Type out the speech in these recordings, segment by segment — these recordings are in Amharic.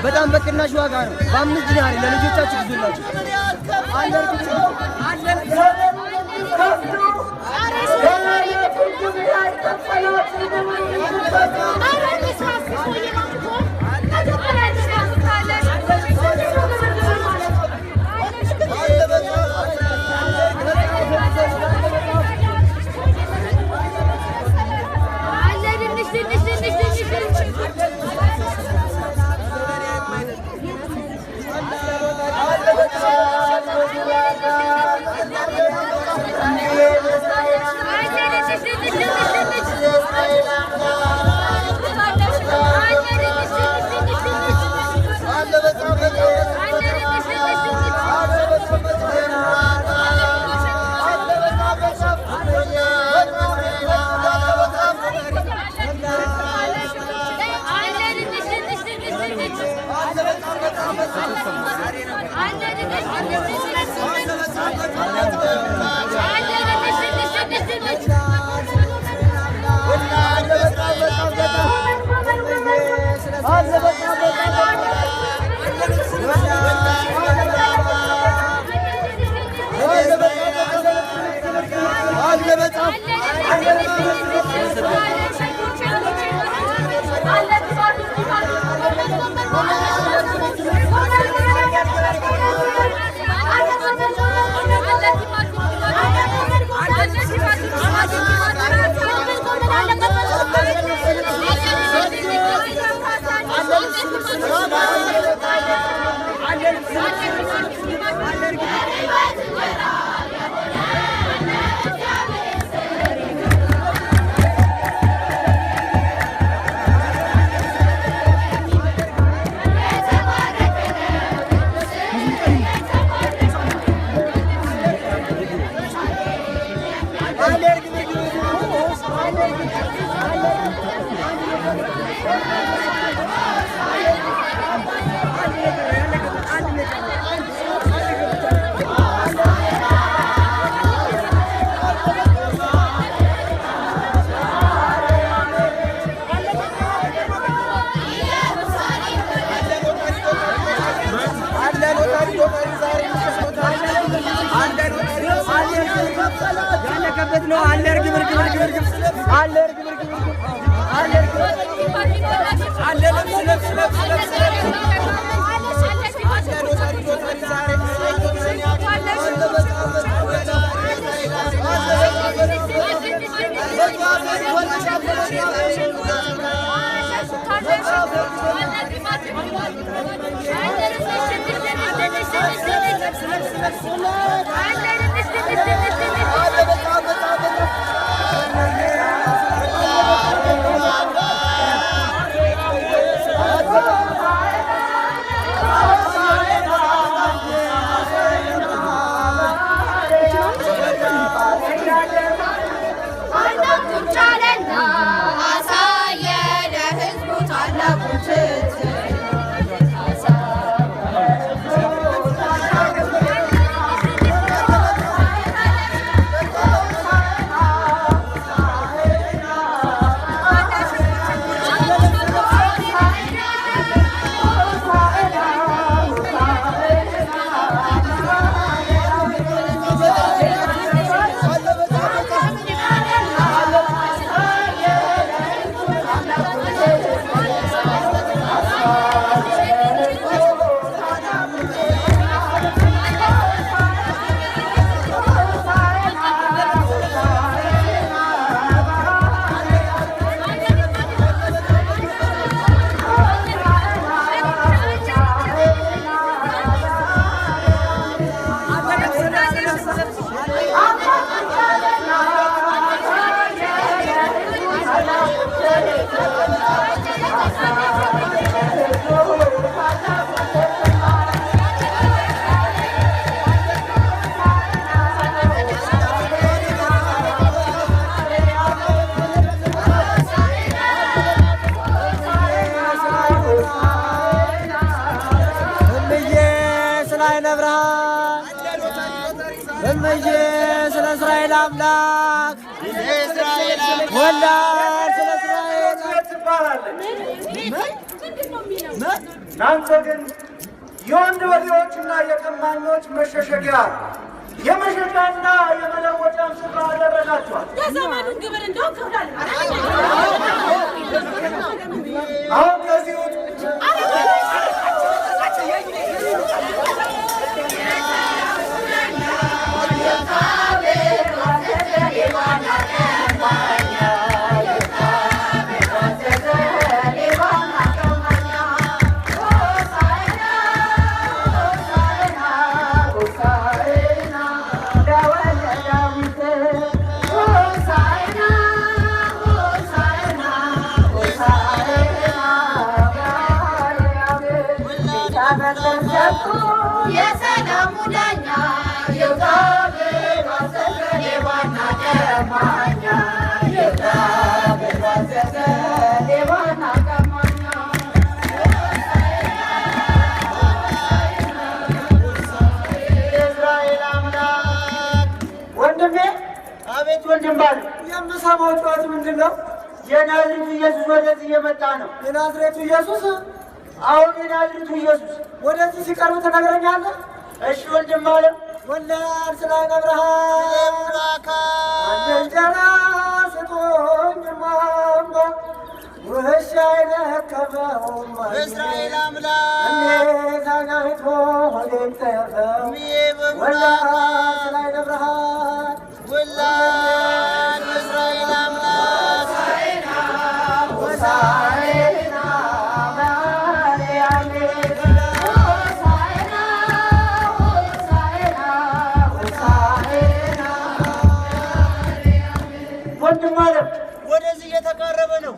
በጣም በቅናሽ ዋጋ ነው። በ5 ዲናር ለልጆቻችሁ ግዙላችሁ። ስለ እስራኤል አምላክ ወላድ ስለ እስራኤል እናንተ ግን የወንድ በሬዎችና የቀማኞች መሸሸጊያ የመሸጫና የመለወጫም ስፍራ አደረጋችኋል። የዘመኑን ግብር እንደው ክፍላል አሁን ከዚህ የሰላሙ ዳኛ የእግዚአብሔር አሰልፈን የዋና ቀማኛ የእግዚአብሔር አሰልፈን የዋና ቀማኛ የእስራኤል አምላክ ወንድሜ። አቤት ወንድም ባል የምሰማው ጩኸት ምንድን ነው? የናዝሬቱ ኢየሱስ ወደዚህ እየመጣ ነው። የናዝሬቱ ኢየሱስ? አሁን የናዝሬቱ ኢየሱስ ወደዚህ ሲቀርብ ትነግረኛለህ? እሺ ወንድም አለ ወላድ ስለ ዓይነ ብርሃን አንድ እንጀራ ስጡኝ ማማ ውሻ አይነከበውም እስራኤል አምላክ እንዴት አጋይቶ ሆዴን ተፈው ወላድ ስለ ዓይነ ብርሃን ወላድ እስራኤል አምላክ ሆሳዕና ወንድም አለም ወደዚህ እየተቃረበ ነው።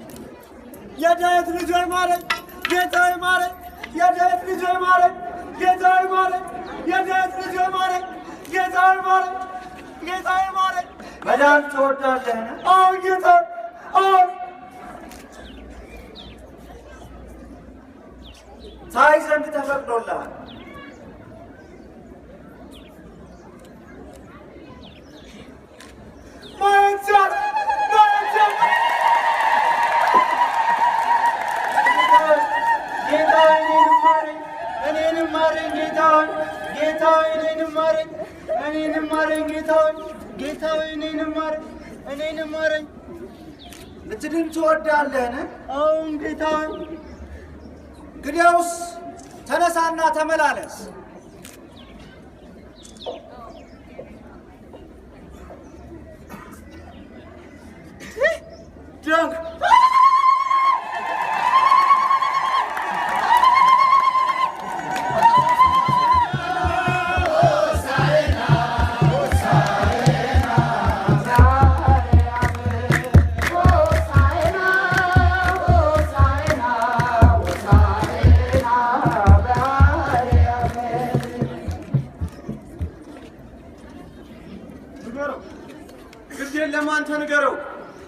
የዳዊት ልጅ ሆይ ማረኝ፣ ጌታ ሆይ ማረኝ፣ የዳዊት ልጅ ሆይ ማረኝ፣ ጌታ ሆይ ማረኝ፣ የዳዊት ልጅ ሆይ ማረኝ፣ ጌታ ሆይ ማረኝ፣ ጌታ ሆይ ማረኝ። መዳን ትወዳለህን? አዎ ጌታ፣ አዎ። ታይ ዘንድ ተፈቅዶልሃል። ልትድን ትወዳለህን? አዎን ጌታ ሆይ። እንግዲያውስ ተነሳና ተመላለስ። ድንቅ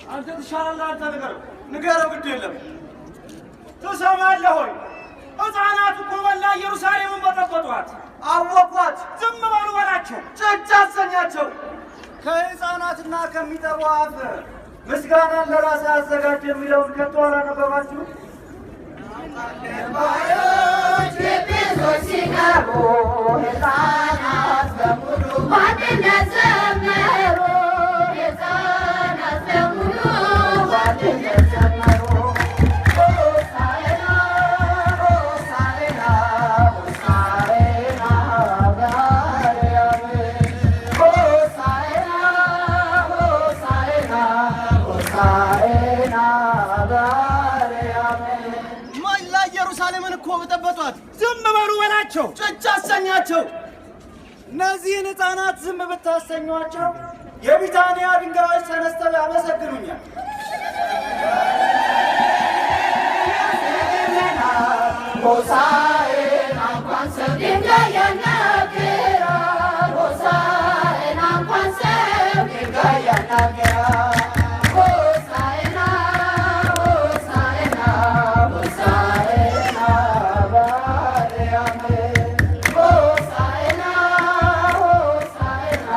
አንተ ትሻላለህ። አንተ ንገረው፣ ግድ የለም። ትሰማለህ ሆይ? ሕፃናት እኮ መላ ኢየሩሳሌምን በጠበጧት፣ አወቋት። ዝም በሉ በላቸው፣ ጭጭ አሰኛቸው። ከሕፃናትና ከሚጠቡ አፍ ምስጋናን ለራስህ አዘጋጅ የሚለውን ከቶ አላነበባችሁ? ባዮች ቤቶች ሲገቡ ሕፃናት በሙሉ በአንድነት ዘመሩ። ሕፃናት በሙሉ በአንድነት ዘመሩ። ሆሳዕና ሆሳዕና ሆሳዕና በአርያም ሆሳዕና ሆሳዕና ሆሳዕና በአርያም መላ ኢየሩሳሌምን እኮ በጠበጧት። ዝም በሉ በላቸው፣ ጭጭ አሰኛቸው። እነዚህን ሕፃናት ዝም ብታሰኟቸው የቢታንያ ድንጋዮች ተነስተው ያመሰግኑኛል። ሆሳዕና እንኳን ሰው ድንጋይ ያናግራል። ሆሳዕና እንኳን ሰው ድንጋይ ያናግራል። ሆሳዕና ሆሳዕና ሆሳዕና በአርያም ሆሳዕና ሆሳዕና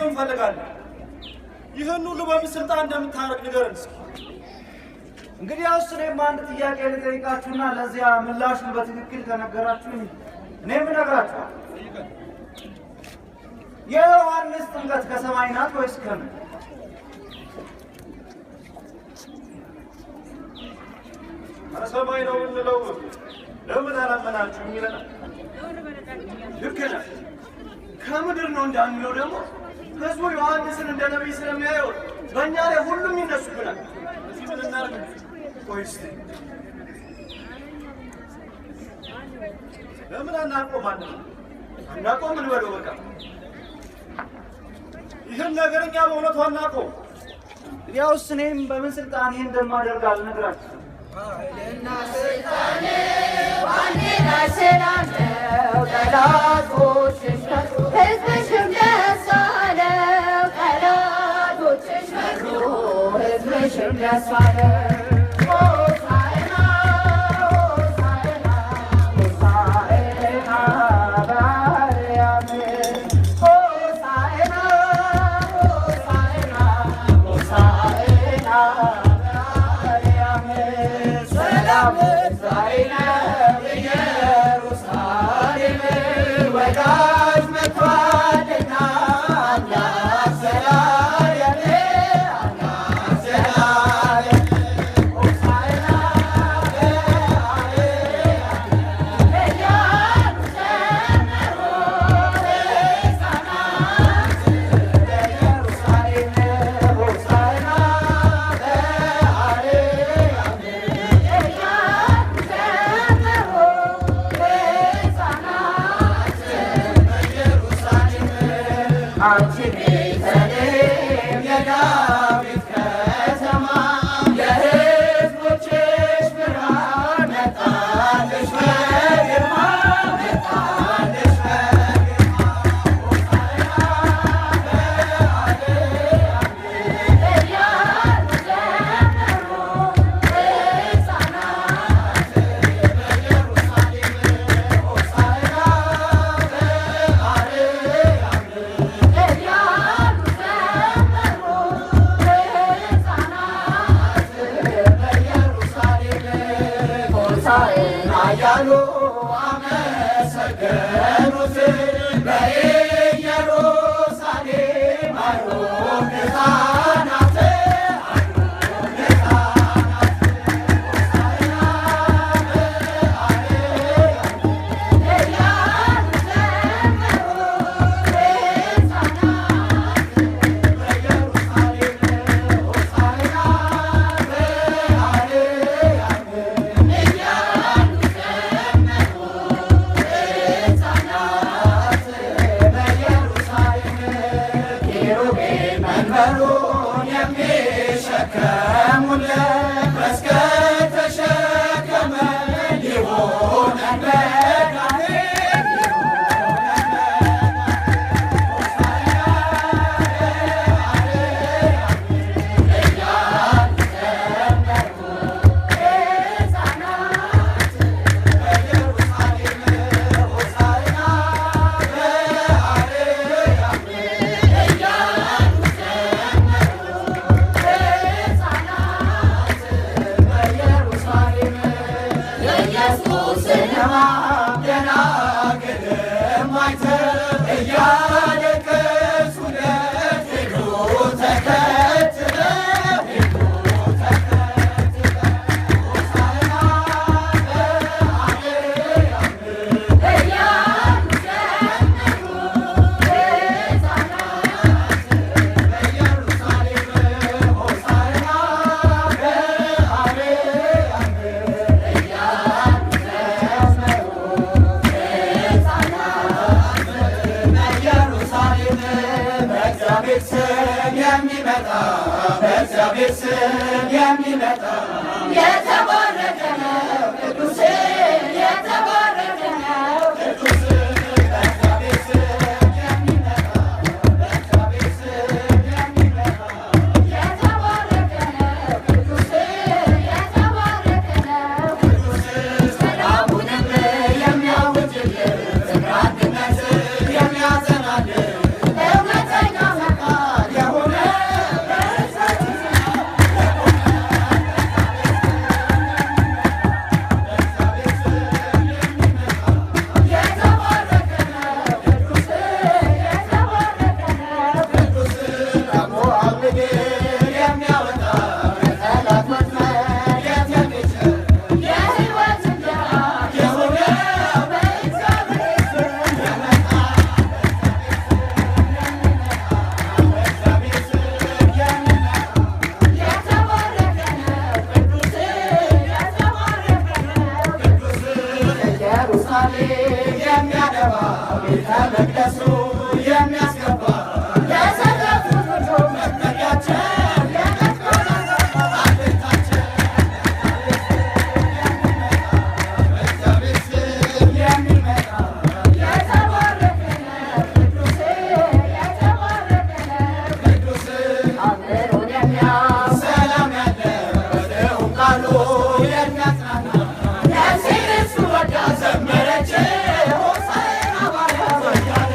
እንፈልጋለን። ይህን ሁሉ በምን ስልጣን እንደምታደርግ ንገረን እስኪ። እንግዲህ ያው እኔም አንድ ጥያቄ ልጠይቃችሁና ለዚያ ምላሹን በትክክል ከነገራችሁኝ እኔም እነግራችኋለሁ። የዮሐንስ ጥምቀት ከሰማይ ናት ወይስ ከምን? ከሰማይ ነው የምንለው ለምን አላመናችሁም ይለናል። ልክ ነህ። ከምድር ነው እንዳንለው ደግሞ ህዝቡ ዮሐንስን እንደ ነቢይ ስለሚያየው በእኛ ላይ ሁሉም ይነሱብናል። እዚህ ምን እናድርግ? ቆይ እስኪ ለምን አናቆማለን? እናቆም እንበለው በቃ። ይህን ነገር እኛ በእውነቱ አናቆም። ያውስ እኔም በምን ስልጣን ይህን እንደማደርግ አልነግራችሁም። ኃይልና ስልጣን በአንድ ላይ ስላለው ጠላቶችሽ መሩ፣ ሕዝብሽም ደስ አለው። ጠላቶችሽ መሩ፣ ሕዝብሽም ደስ አለው። ሆሳዕና ሆሳዕና ሆሳዕና በአርያም ሆሳዕና ሆሳዕና ሆሳዕና ሰላም ዛሬነ ኢየሩሳሌም ወዳጅ መጥቷልና አምላክ ዘላለም አምላክ ዘላለም ሆሳዕና በአርያም ዘመሩ ሕፃናት በኢየሩሳሌም ሆሳዕና አንቺ ቤተልሔም የዳዊት ከተማ የሕዝቦችሽ ብርሃን መጣልሽ በግርማ መጣልሽ በግርማ ሆሳዕና በአርያም እያሉ ዘመሩ ሕፃናት በኢየሩሳሌም ሆሳዕና በአርያም እያሉ ዘመሩ ሕፃናት በኢየሩሳሌም ሆሳዕና እያሉ አመሰገኑት በኢየሩሳሌም አሉን ሕፃናት አሉን ሕፃናት ሆሳዕና በአርያም እያሉ ዘመሩ ሕፃናት በኢየሩሳሌም ሆሳዕና በአርያም እያሉ ዘመሩ ሕፃናት በኢየሩሳሌም ኪሩቤል መንበሩን የሚሸከሙለት መስቀል ተሸከመ ሊሆነን መድኃኒት ሊሆነን ሆሳዕና በአርያም እያሉ ዘመሩ ሕፃናት በኢየሩሳሌም ሆሳዕና በአርያም እያሉ ዘመሩ ሕፃናት በኢየሩሳሌም የኢየሱስን ሕማም ደናግልም አይተው እያለቀሱለት ሄዱ ተከትለው ሄዱ ተከትለው ሆሳዕና በአርያም እያሉ ዘመሩ ሕፃናት በኢየሩሳሌም ሆሳዕና በአርያም እያሉ ዘመሩ ሕፃናት በኢየሩሳሌም በእግዚአብሔር ስም የሚመጣ በእግዚአብሔር ስም የሚመጣ የተባረከ ነው ቅዱስ የተባረከ ነው ቅዱስ በእግዚአብሔር ስም የሚመጣ በእግዚአብሔር ስም የሚመጣ የተባረከ ነው ቅዱስ የተባረከ ነው ቅዱስ ሰላሙንም የሚያውጅልን ፍቅር አንድነት የሚያጸናልን እውነተኛ ቤተ መቅደሱ የሚያስገባ ለሰለፉት ሁሉ መጠጊያቸው ዘመረች ሆሳዕና ባርያም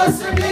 Yeah.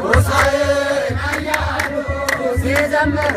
ሆሳዕና እያሉ ሲዘምሩ